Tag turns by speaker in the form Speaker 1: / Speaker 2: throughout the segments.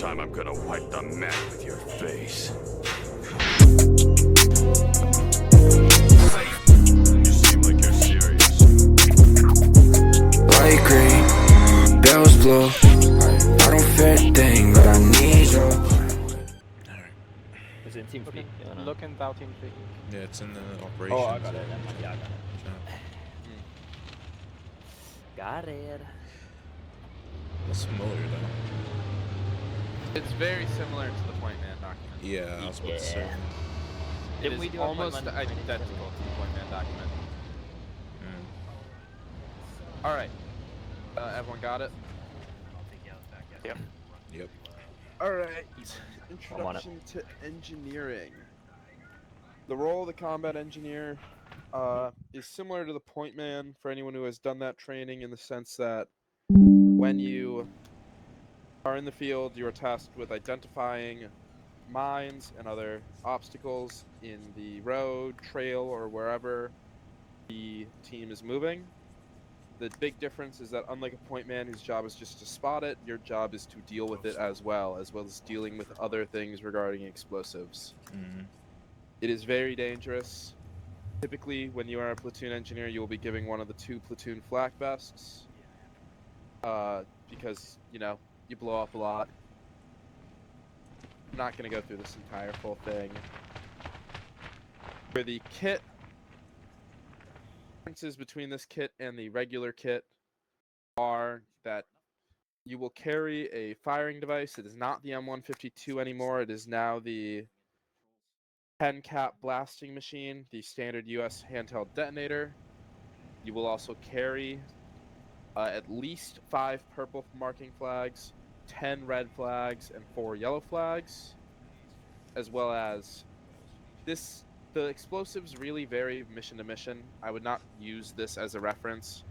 Speaker 1: time I'm gonna wipe the mat with your face. You seem like you're serious.
Speaker 2: White green, bells blow. I don't fear a thing, but I need you.
Speaker 3: Is it in team speak?
Speaker 4: Look in thou team speak.
Speaker 5: Yeah, it's in the operations.
Speaker 3: Oh, I got it. Yeah, I got it. Got it.
Speaker 5: That's familiar though.
Speaker 4: It's very similar to the Pointman document.
Speaker 5: Yeah, I was about to say.
Speaker 4: It is almost identical to the Pointman document. Alright. Everyone got it?
Speaker 3: Yep.
Speaker 5: Yep.
Speaker 6: Alright. Introduction to engineering. The role of the combat engineer is similar to the Pointman for anyone who has done that training, in the sense that when you are in the field, you are tasked with identifying mines and other obstacles in the road, trail, or wherever the team is moving. The big difference is that, unlike a Pointman whose job is just to spot it, your job is to deal with it as well as dealing with other things regarding explosives. It is very dangerous. Typically, when you are a platoon engineer, you will be giving one of the 2 platoon flak vests, because, you know, you blow up a lot. I'm not going to go through this entire full thing. For the kit, differences between this kit and the regular kit are that you will carry a firing device. It is not the M152 anymore. It is now the 10 cap blasting machine, the standard US handheld detonator. You will also carry at least 5 purple marking flags, 10 red flags, and 4 yellow flags, as well as this. The explosives really vary mission to mission. I would not use this as a reference.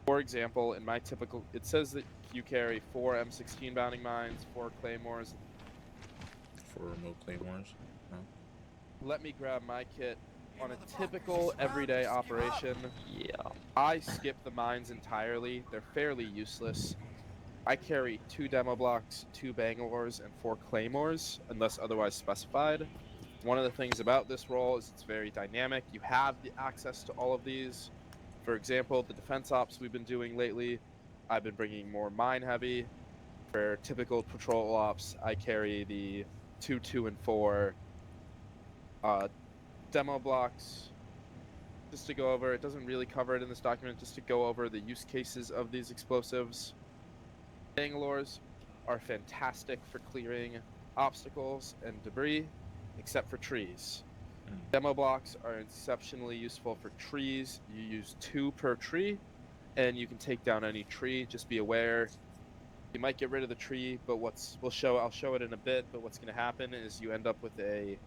Speaker 6: For example, in my typical, it says that you carry 4 M16 bounding mines, 4 claymores.
Speaker 5: 4 remote claymores.
Speaker 6: Let me grab my kit. On a typical everyday operation,
Speaker 3: Yeah.
Speaker 6: I skip the mines entirely. They're fairly useless. I carry 2 demo blocks, 2 Bangalores, and 4 claymores, unless otherwise specified. One of the things about this role is it's very dynamic. You have the access to all of these. For example, the defense ops we've been doing lately, I've been bringing more mine heavy. For typical patrol ops, I carry the 2, 2, and 4 demo blocks. Just to go over, it doesn't really cover it in this document, just to go over the use cases of these explosives. Bangalores are fantastic for clearing obstacles and debris, except for trees. Demo blocks are exceptionally useful for trees. You use 2 per tree, and you can take down any tree. Just be aware, you might get rid of the tree, but I'll show it in a bit, but what's going to happen is you end up with a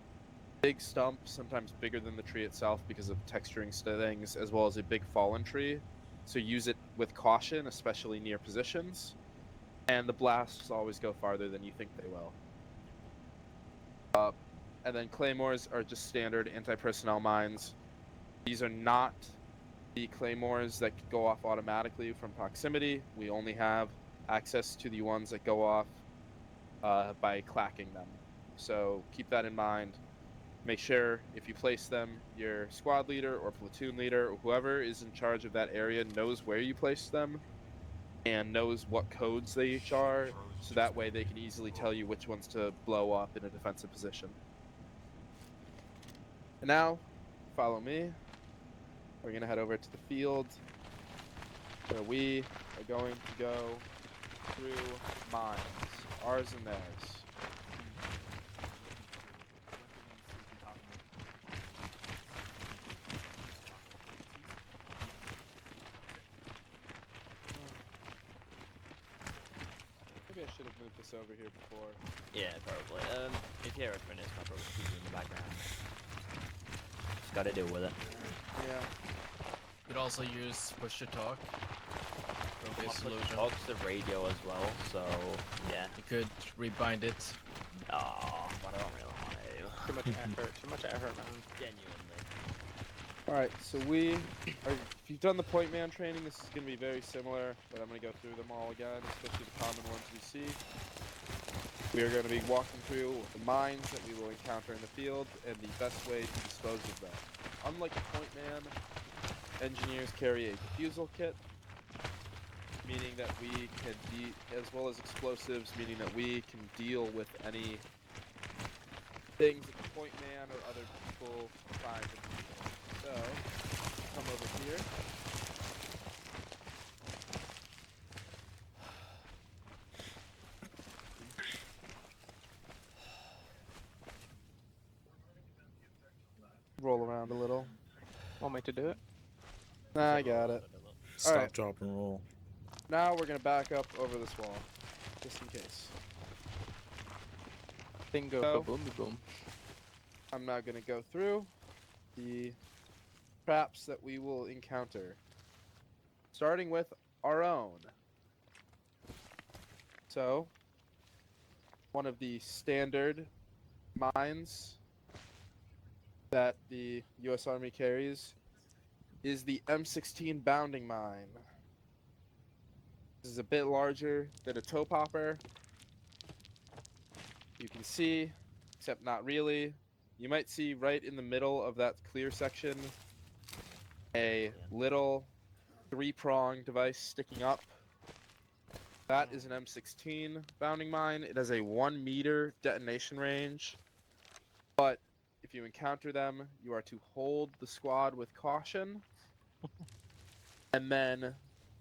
Speaker 6: big stump, sometimes bigger than the tree itself because of texturing things, as well as a big fallen tree. So use it with caution, especially near positions. And the blasts always go farther than you think they will. And then claymores are just standard anti-personnel mines. These are not the claymores that go off automatically from proximity. We only have access to the ones that go off by clacking them. So keep that in mind. Make sure if you place them, your squad leader or platoon leader or whoever is in charge of that area knows where you place them and knows what codes they each are, so that way they can easily tell you which ones to blow up in a defensive position. And now, follow me. We're going to head over to the field, where we are going to go through mines, ours and theirs. Maybe I should have moved this over here before.
Speaker 3: Yeah, probably. If you hear a finish, I'll probably keep you in the background. Just gotta deal with it.
Speaker 6: Yeah.
Speaker 7: Could also use push to talk. For base solution.
Speaker 3: Talks the radio as well, so yeah.
Speaker 7: You could rebind it.
Speaker 3: Oh, but I don't really want to.
Speaker 4: Too much effort, man.
Speaker 3: Genuinely.
Speaker 6: Alright, so if you've done the Pointman training, this is going to be very similar, but I'm going to go through them all again, especially the common ones we see. We are going to be walking through the mines that we will encounter in the field and the best way to dispose of them. Unlike the Pointman, engineers carry a defusal kit, meaning that we can as well as explosives, meaning that we can deal with any things that the Pointman or other people find in the field. So, come over here. Roll around a little.
Speaker 4: Want me to do it?
Speaker 6: Nah, I got it.
Speaker 5: Stop,
Speaker 6: Alright.
Speaker 5: drop, and roll.
Speaker 6: Now we're gonna back up over this wall, just in case.
Speaker 4: Bingo,
Speaker 6: So-
Speaker 4: boom, boom.
Speaker 6: I'm now gonna go through the traps that we will encounter, starting with our own. So, one of the standard mines that the U.S. Army carries is the M16 bounding mine. This is a bit larger than a toe popper. You can see, except not really. You might see right in the middle of that clear section a little three-prong device sticking up. That is an M16 bounding mine. It has a 1 meter detonation range, but if you encounter them, you are to hold the squad with caution and then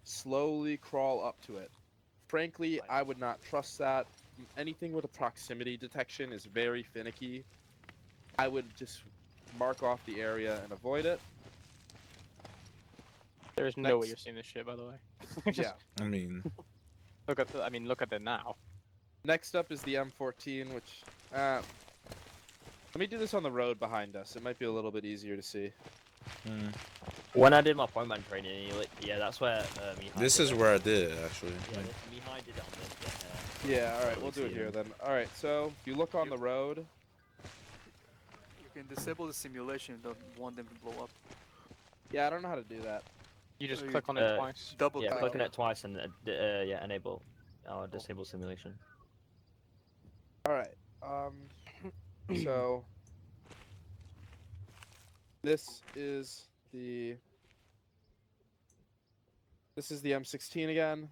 Speaker 6: slowly crawl up to it. Frankly, I would not trust that. Anything with a proximity detection is very finicky. I would just mark off the area and avoid it.
Speaker 4: There's no way
Speaker 6: Next.
Speaker 4: you're seeing this shit, by the way.
Speaker 6: Yeah.
Speaker 5: I mean,
Speaker 4: Look at the, look at it now.
Speaker 6: Next up is the M14, which let me do this on the road behind us. It might be a little bit easier to see.
Speaker 3: When I did my Pointman training, yeah, that's where Mihai
Speaker 5: this
Speaker 3: did
Speaker 5: is
Speaker 3: it.
Speaker 5: where I did it, actually.
Speaker 3: Yeah,
Speaker 5: Like,
Speaker 3: Mihai did it on this bit.
Speaker 6: Yeah, alright,
Speaker 3: so
Speaker 6: we'll do it
Speaker 3: see
Speaker 6: here
Speaker 3: him.
Speaker 6: then. Alright, so if you look on the road,
Speaker 8: You can disable the simulation, don't want them to blow up.
Speaker 6: yeah, I don't know how to do that.
Speaker 4: You just
Speaker 8: you-
Speaker 4: click on it
Speaker 3: Uh,
Speaker 4: twice.
Speaker 8: Double
Speaker 3: Yeah,
Speaker 8: click.
Speaker 3: clicking it twice and yeah, enable or disable simulation.
Speaker 6: Alright, so this is the M16 again.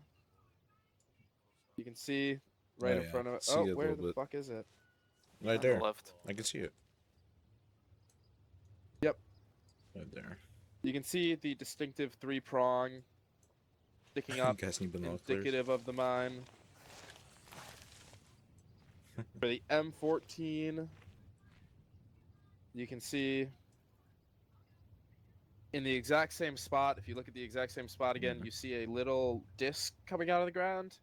Speaker 6: You can see right
Speaker 5: Oh,
Speaker 6: in
Speaker 5: yeah,
Speaker 6: front of it.
Speaker 5: see
Speaker 6: Oh,
Speaker 5: it a
Speaker 6: where
Speaker 5: little
Speaker 6: the
Speaker 5: bit.
Speaker 6: fuck is it?
Speaker 5: right
Speaker 8: On
Speaker 5: there.
Speaker 8: the left.
Speaker 5: I can see it.
Speaker 6: Yep.
Speaker 5: Right there.
Speaker 6: You can see the distinctive three-prong sticking
Speaker 5: You
Speaker 6: up,
Speaker 5: guys need binoculars.
Speaker 6: indicative of the mine. For the M14, you can see in the exact same spot, if you look at the exact same spot again, you see a little disc coming out of the ground.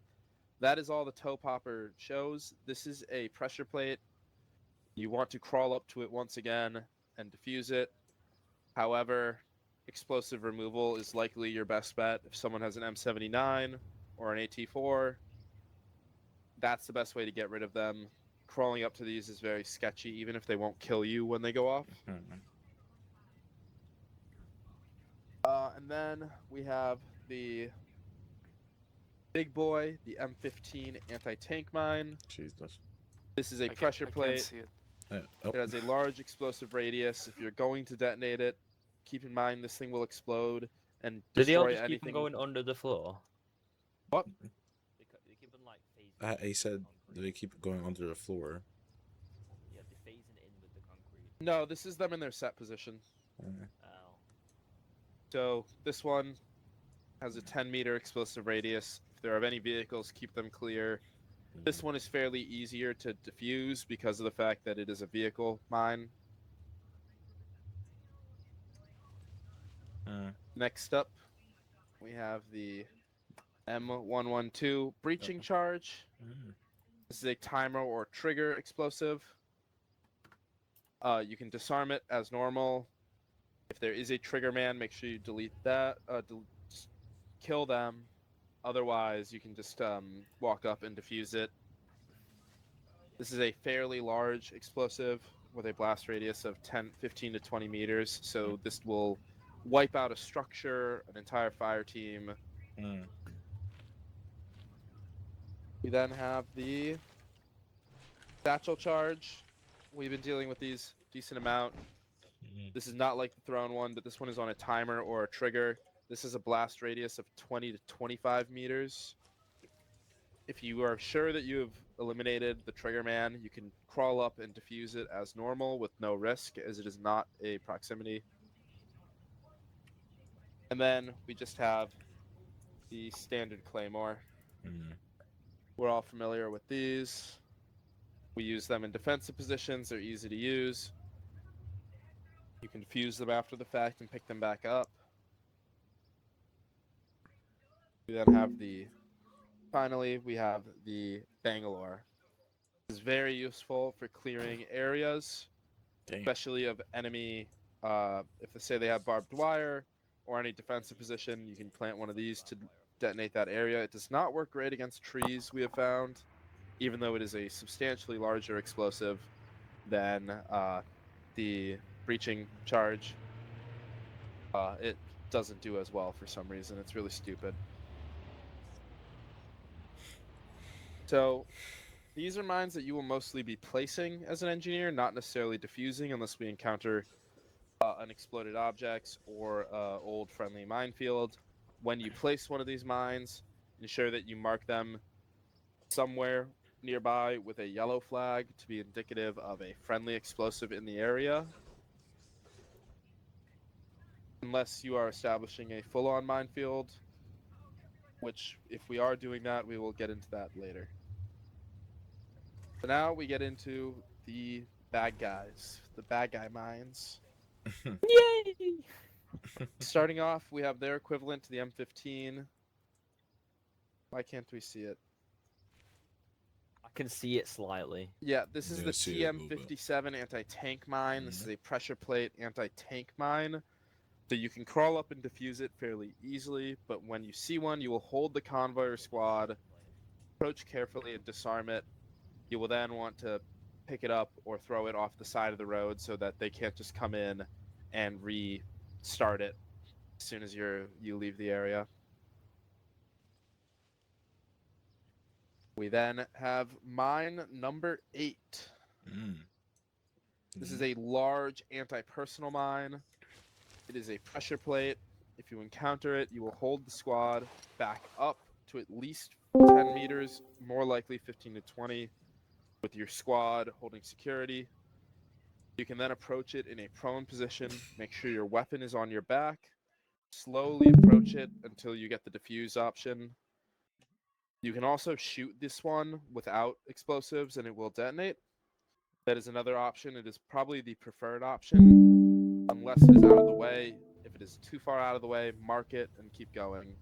Speaker 6: That is all the toe popper shows. This is a pressure plate. You want to crawl up to it once again and defuse it. However, explosive removal is likely your best bet. If someone has an M79 or an AT4, that's the best way to get rid of them. Crawling up to these is very sketchy, even if they won't kill you when they go off. And then we have the big boy, the M15 anti-tank mine.
Speaker 5: Jesus.
Speaker 6: This is a
Speaker 8: I can't-
Speaker 6: pressure
Speaker 8: I can't
Speaker 6: plate.
Speaker 8: see it.
Speaker 5: Oh,
Speaker 6: It has a large explosive radius. If you're going to detonate it, keep in mind this thing will explode and
Speaker 3: Did they all
Speaker 6: destroy
Speaker 3: just keep
Speaker 6: anything.
Speaker 3: them going under the floor?
Speaker 6: What?
Speaker 3: They keep them like phasing.
Speaker 5: he said
Speaker 3: concrete.
Speaker 5: they keep going under the floor.
Speaker 3: Yeah, they're phasing in with the concrete.
Speaker 6: No, this is them in their set position.
Speaker 3: Oh.
Speaker 6: So this one has a 10-meter explosive radius. If there are any vehicles, keep them clear. This one is fairly easier to defuse because of the fact that it is a vehicle mine. Next up, we have the M112 breaching charge. This is a timer or trigger explosive. You can disarm it as normal. If there is a trigger man, make sure you delete that. Just kill them. Otherwise, you can just walk up and defuse it. This is a fairly large explosive with a blast radius of 15 to 20 meters. So this will wipe out a structure, an entire fire team. We then have the Satchel charge. We've been dealing with these decent amount. This is not like the thrown one, but this one is on a timer or a trigger. This is a blast radius of 20 to 25 meters. If you are sure that you have eliminated the trigger man, you can crawl up and defuse it as normal with no risk, as it is not a proximity. And then we just have the standard claymore. We're all familiar with these. We use them in defensive positions. They're easy to use. You can defuse them after the fact and pick them back up. We then have the, finally, we have the Bangalore. This is very useful for clearing areas, especially of enemy, if they say they have barbed wire or any defensive position, you can plant one of these to detonate that area. It does not work great against trees, we have found, even though it is a substantially larger explosive than the breaching charge. It doesn't do as well for some reason. It's really stupid. So these are mines that you will mostly be placing as an engineer, not necessarily defusing unless we encounter unexploded objects or old friendly minefield. When you place one of these mines, ensure that you mark them somewhere nearby with a yellow flag to be indicative of a friendly explosive in the area. Unless you are establishing a full-on minefield, which if we are doing that, we will get into that later. So now we get into the bad guys, the bad guy mines.
Speaker 3: Yay!
Speaker 6: Starting off, we have their equivalent to the M15. Why can't we see it?
Speaker 3: I can see it slightly.
Speaker 6: Yeah, this is
Speaker 5: Yeah, I
Speaker 6: the
Speaker 5: see it a little bit.
Speaker 6: TM57 anti-tank mine. This is a pressure plate anti-tank mine. So you can crawl up and defuse it fairly easily, but when you see one, you will hold the convoy or squad, approach carefully and disarm it. You will then want to pick it up or throw it off the side of the road so that they can't just come in and restart it as soon as you leave the area. We then have mine number 8. This is a large anti-personal mine. It is a pressure plate. If you encounter it, you will hold the squad back up to at least 10 meters, more likely 15 to 20, with your squad holding security. You can then approach it in a prone position, make sure your weapon is on your back, slowly approach it until you get the defuse option. You can also shoot this one without explosives and it will detonate. That is another option. It is probably the preferred option, unless it is out of the way. If it is too far out of the way, mark it and keep going.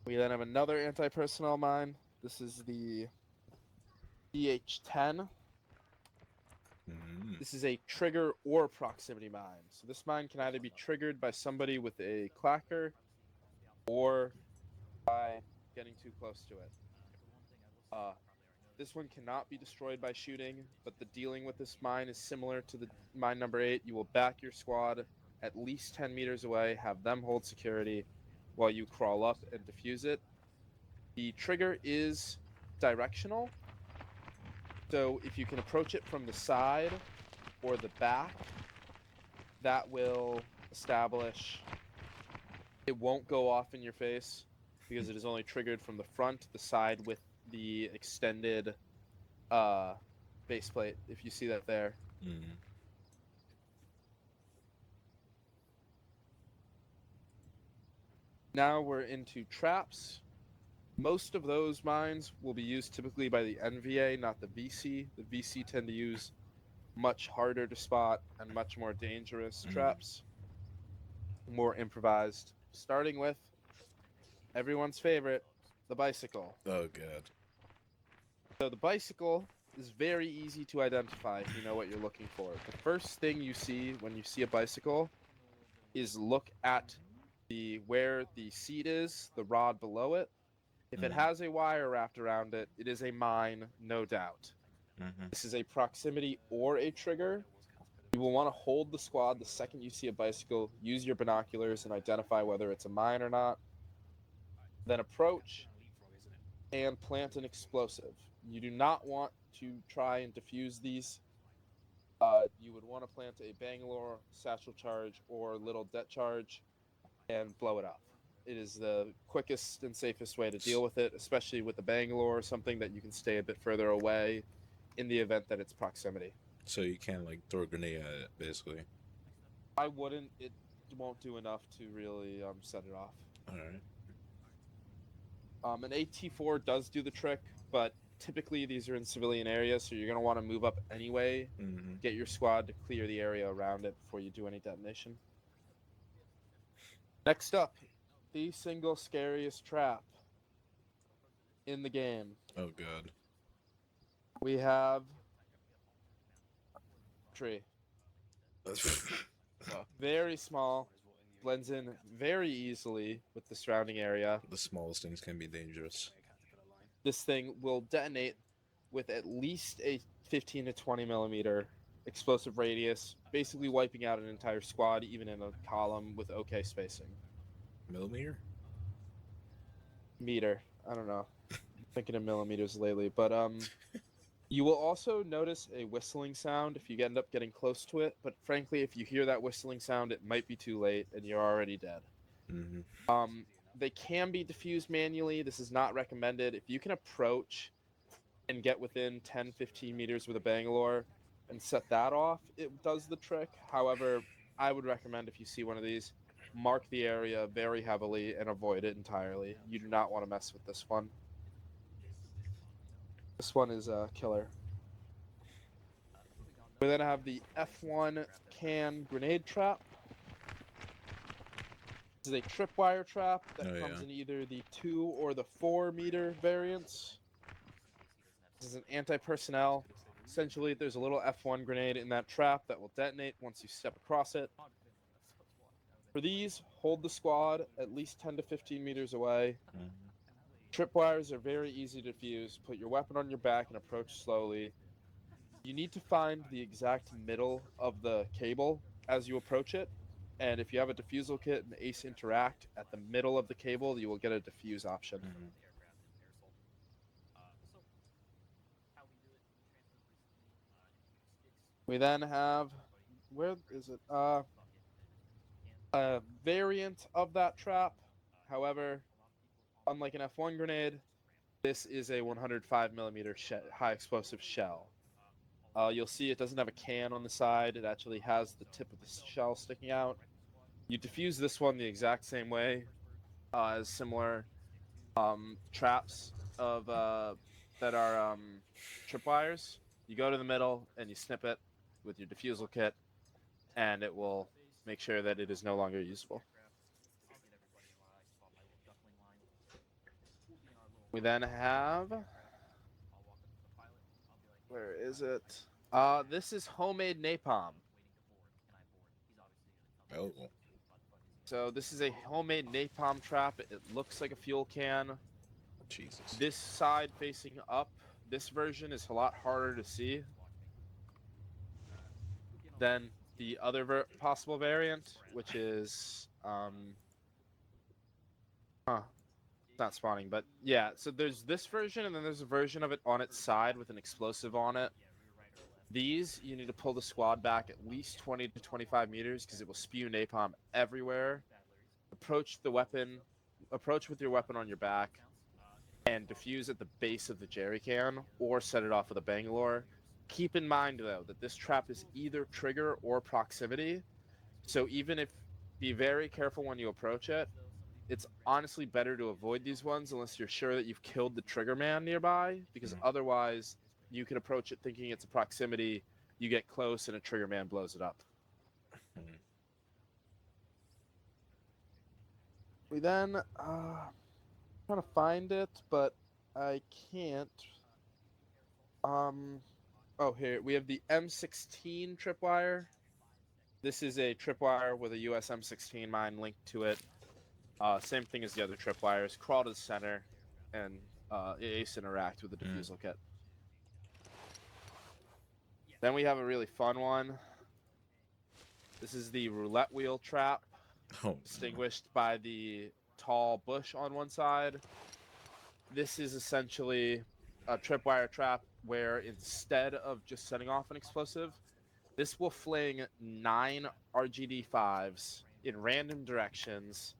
Speaker 6: We then have another anti-personnel mine. This is the DH-10. This is a trigger or proximity mine. So this mine can either be triggered by somebody with a clacker or by getting too close to it. This one cannot be destroyed by shooting, but the dealing with this mine is similar to the mine number 8. You will back your squad at least 10 meters away, have them hold security while you crawl up and defuse it. The trigger is directional, so if you can approach it from the side or the back, that will establish it won't go off in your face because it is only triggered from the front, the side with the extended base plate, if you see that there. Now we're into traps. Most of those mines will be used typically by the NVA, not the VC. The VC tend to use much harder to spot and much more dangerous traps, more improvised. Starting with everyone's favorite, the bicycle.
Speaker 5: Oh, God.
Speaker 6: So the bicycle is very easy to identify if you know what you're looking for. The first thing you see when you see a bicycle is look at where the seat is, the rod below it. If it has a wire wrapped around it, it is a mine, no doubt. This is a proximity or a trigger. You will want to hold the squad the second you see a bicycle, use your binoculars and identify whether it's a mine or not. Then approach. and plant an explosive. You do not want to try and defuse these. You would want to plant a Bangalore, satchel charge, or little det charge and blow it up. It is the quickest and safest way to deal with it, especially with the Bangalore or something that you can stay a bit further away in the event that it's proximity.
Speaker 5: So you can't like throw a grenade at it, basically.
Speaker 6: I wouldn't. It won't do enough to really set it off.
Speaker 5: All right.
Speaker 6: An AT4 does do the trick, but typically these are in civilian areas, so you're going to want to move up anyway.
Speaker 5: Mm-hmm.
Speaker 6: Get your squad to clear the area around it before you do any detonation. Next up, the single scariest trap in the game.
Speaker 5: Oh god.
Speaker 6: We have tree. Very small, blends in very easily with the surrounding area.
Speaker 5: The smallest things can be dangerous.
Speaker 6: This thing will detonate with at least a 15 to 20 millimeter explosive radius, basically wiping out an entire squad, even in a column with okay spacing.
Speaker 5: Millimeter?
Speaker 6: Meter. I don't know. I'm thinking of millimeters lately, but you will also notice a whistling sound if you end up getting close to it. But frankly, if you hear that whistling sound, it might be too late and you're already dead.
Speaker 5: Mm-hmm.
Speaker 6: They can be diffused manually. This is not recommended. If you can approach and get within 10-15 meters with a Bangalore and set that off, it does the trick. However, I would recommend if you see one of these, mark the area very heavily and avoid it entirely. You do not want to mess with this one. This one is a killer. We then have the F1 can grenade trap. This is a tripwire trap that comes in either the 2 or the 4 meter variants. This is an anti-personnel. Essentially, there's a little F1 grenade in that trap that will detonate once you step across it. For these, hold the squad at least 10 to 15 meters away. Tripwires are very easy to defuse. Put your weapon on your back and approach slowly. You need to find the exact middle of the cable as you approach it. And if you have a defusal kit and Ace Interact at the middle of the cable, you will get a defuse option. We then have, where is it? A variant of that trap. However, unlike an F1 grenade, this is a 105 millimeter high explosive shell. You'll see it doesn't have a can on the side. It actually has the tip of the shell sticking out. You defuse this one the exact same way as similar traps of that are tripwires. You go to the middle and you snip it with your defusal kit, and it will make sure that it is no longer usable. We then have, where is it? This is homemade napalm.
Speaker 5: Oh.
Speaker 6: So this is a homemade napalm trap. It looks like a fuel can.
Speaker 5: Jesus.
Speaker 6: This side facing up, this version is a lot harder to see than the other possible variant, which is not spawning, but yeah, so there's this version and then there's a version of it on its side with an explosive on it. These, you need to pull the squad back at least 20 to 25 meters because it will spew napalm everywhere. Approach with your weapon on your back and defuse at the base of the jerry can or set it off with a Bangalore. Keep in mind though that this trap is either trigger or proximity, so be very careful when you approach it. It's honestly better to avoid these ones unless you're sure that you've killed the trigger man nearby, because otherwise you can approach it thinking it's a proximity, you get close and a trigger man blows it up. We then trying to find it, but I can't. Oh, here we have the M16 tripwire. This is a tripwire with a US M16 mine linked to it. Same thing as the other tripwires. Crawl to the center and Ace Interact with the defusal kit. Then we have a really fun one. This is the roulette wheel trap, distinguished by the tall bush on one side. this is essentially a tripwire trap where instead of just setting off an explosive, this will fling 9 RGD-5s in random directions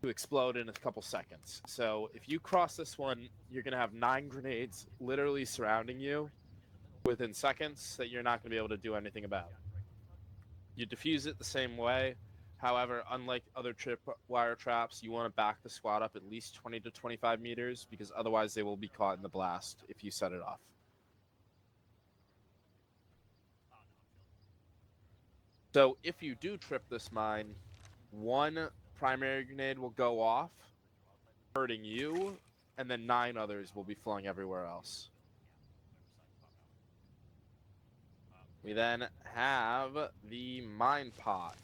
Speaker 6: to explode in a couple seconds. So if you cross this one, you're going to have 9 grenades literally surrounding you within seconds that you're not going to be able to do anything about. You defuse it the same way. However, unlike other tripwire traps, you want to back the squad up at least 20 to 25 meters because otherwise they will be caught in the blast if you set it off. So if you do trip this mine, 1 primary grenade will go off, hurting you, and then 9 others will be flung everywhere else. We then have the mine pot.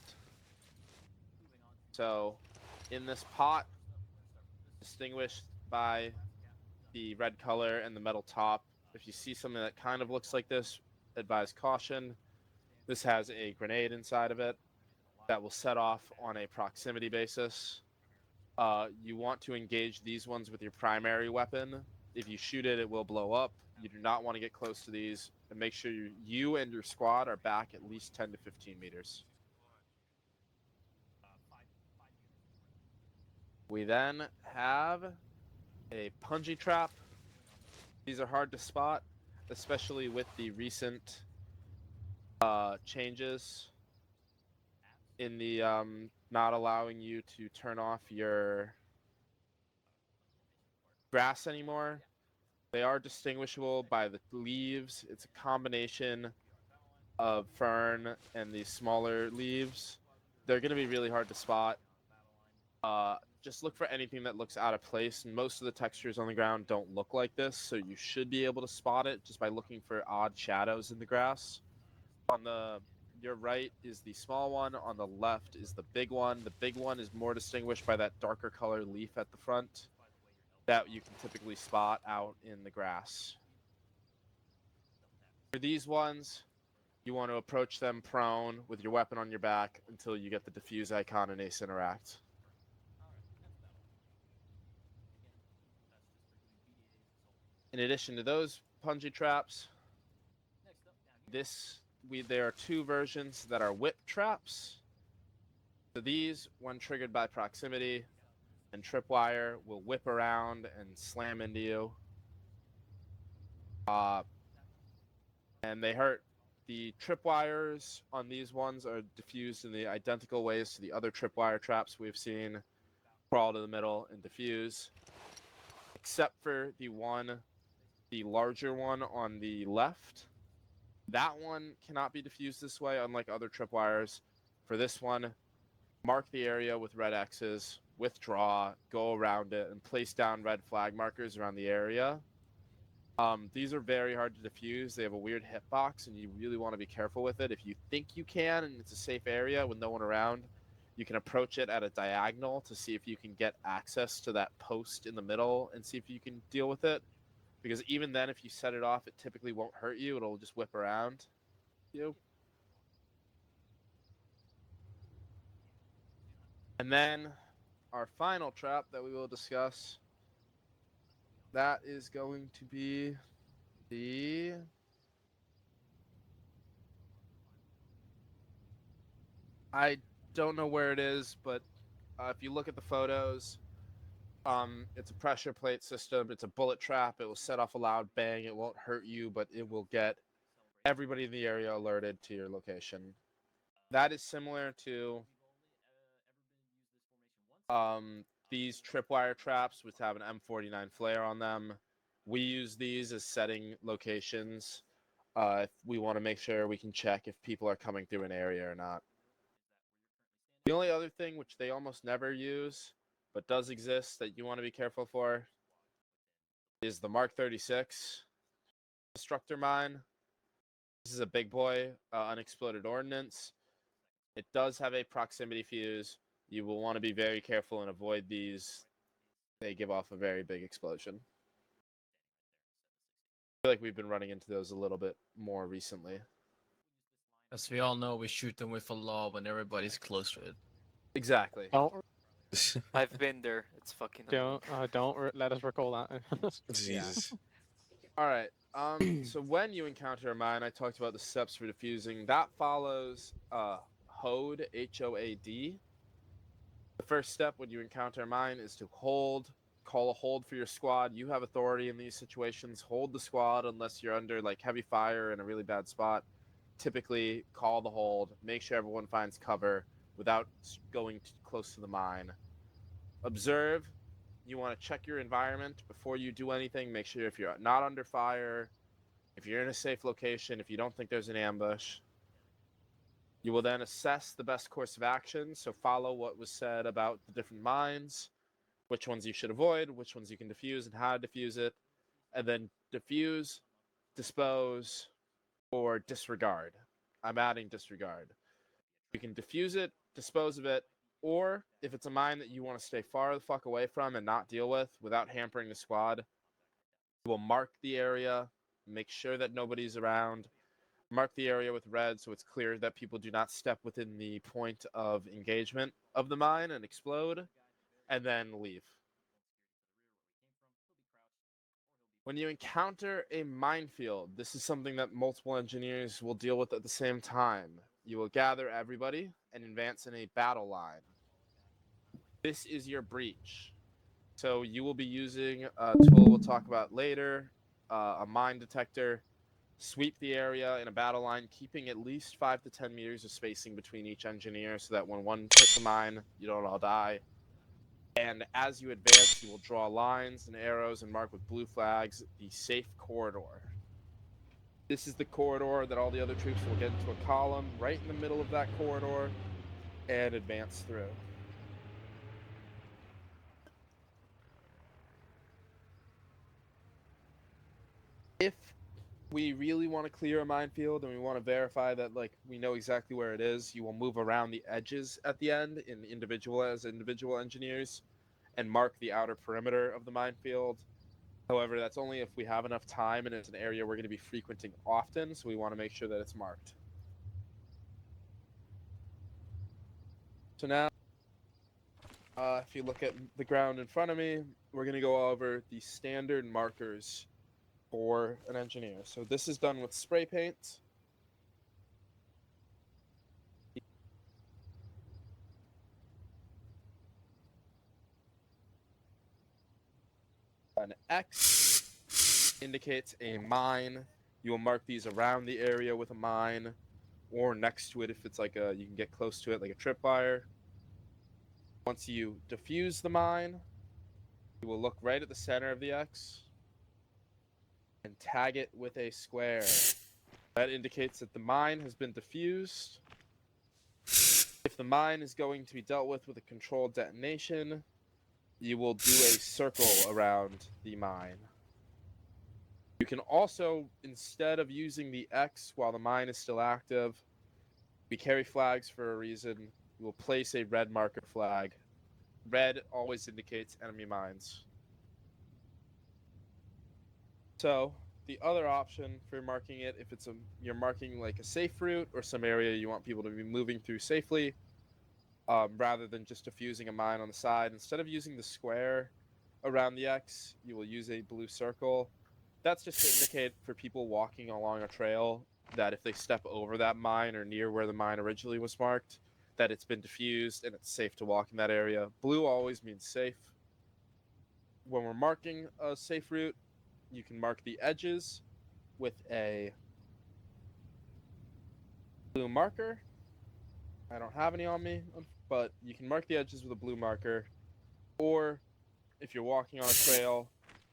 Speaker 6: So in this pot, distinguished by the red color and the metal top, if you see something that kind of looks like this, advise caution. This has a grenade inside of it that will set off on a proximity basis. You want to engage these ones with your primary weapon. If you shoot it, it will blow up. You do not want to get close to these, and make sure you and your squad are back at least 10 to 15 meters. We then have a punji trap. These are hard to spot, especially with the recent changes in the not allowing you to turn off your grass anymore. They are distinguishable by the leaves. It's a combination of fern and these smaller leaves. They're going to be really hard to spot. Just look for anything that looks out of place. And most of the textures on the ground don't look like this, so you should be able to spot it just by looking for odd shadows in the grass. On your right is the small one. On the left is the big one. The big one is more distinguished by that darker color leaf at the front that you can typically spot out in the grass. For these ones, you want to approach them prone with your weapon on your back until you get the defuse icon and ace interact. In addition to those punji traps, there are 2 versions that are whip traps. So these, when triggered by proximity and tripwire, will whip around and slam into you. And they hurt. The tripwires on these ones are diffused in the identical ways to the other tripwire traps we've seen. Crawl to the middle and diffuse. Except for the larger one on the left. That one cannot be diffused this way, unlike other tripwires. For this one, mark the area with red X's, withdraw, go around it, and place down red flag markers around the area. These are very hard to defuse. They have a weird hitbox, and you really want to be careful with it. If you think you can, and it's a safe area with no one around, you can approach it at a diagonal to see if you can get access to that post in the middle and see if you can deal with it. Because even then, if you set it off, it typically won't hurt you. It'll just whip around you. And then our final trap that we will discuss, that is going to be the I don't know where it is, but if you look at the photos, it's a pressure plate system. It's a bullet trap. It will set off a loud bang. It won't hurt you, but it will get everybody in the area alerted to your location. That is similar to these tripwire traps, which have an M49 flare on them. We use these as setting locations if we want to make sure we can check if people are coming through an area or not. The only other thing which they almost never use, but does exist that you want to be careful for, is the Mark 36 destructor mine. This is a big boy unexploded ordnance. It does have a proximity fuse. You will want to be very careful and avoid these. They give off a very big explosion. I feel like we've been running into those a little bit more recently.
Speaker 7: As we all know, we shoot them with a law when everybody's close to it.
Speaker 6: Exactly.
Speaker 8: I've been there. It's fucking annoying.
Speaker 9: Don't let us recall that.
Speaker 5: Jesus.
Speaker 6: All right. So when you encounter a mine, I talked about the steps for defusing. That follows HOAD, HOAD. The first step when you encounter a mine is to hold. Call a hold for your squad. You have authority in these situations. Hold the squad unless you're under like heavy fire in a really bad spot. Typically, call the hold. Make sure everyone finds cover without going too close to the mine. Observe. You want to check your environment before you do anything. Make sure if you're not under fire, if you're in a safe location, if you don't think there's an ambush. You will then assess the best course of action. So follow what was said about the different mines, which ones you should avoid, which ones you can defuse, and how to defuse it. And then defuse, dispose, or disregard. I'm adding disregard. You can defuse it, dispose of it, or if it's a mine that you want to stay far the fuck away from and not deal with without hampering the squad, you will mark the area, make sure that nobody's around, mark the area with red so it's clear that people do not step within the point of engagement of the mine and explode, and then leave. When you encounter a minefield, this is something that multiple engineers will deal with at the same time. You will gather everybody and advance in a battle line. This is your breach. So you will be using a tool we'll talk about later, a mine detector. Sweep the area in a battle line, keeping at least 5 to 10 meters of spacing between each engineer so that when one hits a mine, you don't all die. And as you advance, you will draw lines and arrows and mark with blue flags the safe corridor. This is the corridor that all the other troops will get into a column right in the middle of that corridor and advance through. If we really want to clear a minefield and we want to verify that like we know exactly where it is, you will move around the edges at the end in individual engineers and mark the outer perimeter of the minefield. However, that's only if we have enough time and it's an area we're going to be frequenting often, so we want to make sure that it's marked. So now, if you look at the ground in front of me, we're going to go over the standard markers for an engineer. So this is done with spray paint. An X indicates a mine. You will mark these around the area with a mine or next to it if it's like you can get close to it like a tripwire. Once you defuse the mine, you will look right at the center of the X and tag it with a square. That indicates that the mine has been defused. If the mine is going to be dealt with a controlled detonation, you will do a circle around the mine. You can also, instead of using the X while the mine is still active, we carry flags for a reason. We will place a red marker flag. Red always indicates enemy mines. So the other option for marking it, if it's you're marking like a safe route or some area you want people to be moving through safely, rather than just defusing a mine on the side, instead of using the square around the X, you will use a blue circle. That's just to indicate for people walking along a trail that if they step over that mine or near where the mine originally was marked, that it's been defused and it's safe to walk in that area. Blue always means safe. When we're marking a safe route, you can mark the edges with a blue marker. I don't have any on me, but you can mark the edges with a blue marker. Or if you're walking on a trail,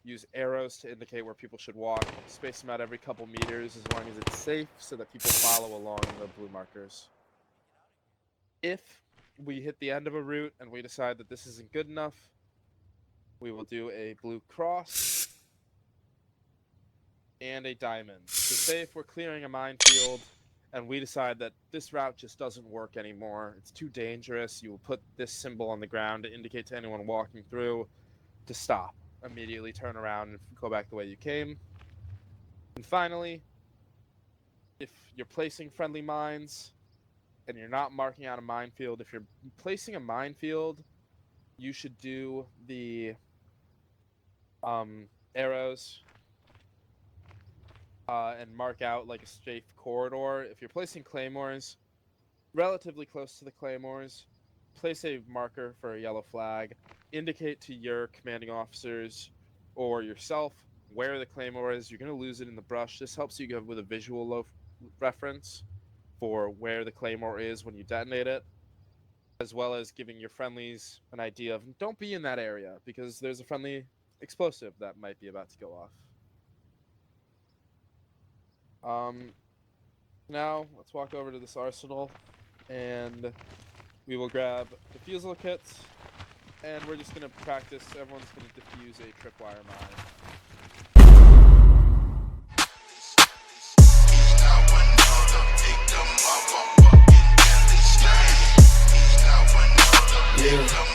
Speaker 6: use arrows to indicate where people should walk. Space them out every couple meters as long as it's safe so that people follow along the blue markers. If we hit the end of a route and we decide that this isn't good enough, we will do a blue cross and a diamond. So say if we're clearing a minefield and we decide that this route just doesn't work anymore, it's too dangerous, you will put this symbol on the ground to indicate to anyone walking through to stop. Immediately turn around and go back the way you came. And finally, if you're placing friendly mines and you're not marking out a minefield, if you're placing a minefield you should do the arrows and mark out like a safe corridor. If you're placing claymores relatively close to the claymores, place a marker for a yellow flag. Indicate to your commanding officers or yourself where the claymore is. You're going to lose it in the brush. This helps you go with a visual reference for where the claymore is when you detonate it, as well as giving your friendlies an idea of don't be in that area because there's a friendly explosive that might be about to go off. Now let's walk over to this arsenal and we will grab defusal kits, and we're just going to practice. Everyone's going to defuse a tripwire mine.
Speaker 2: Yeah.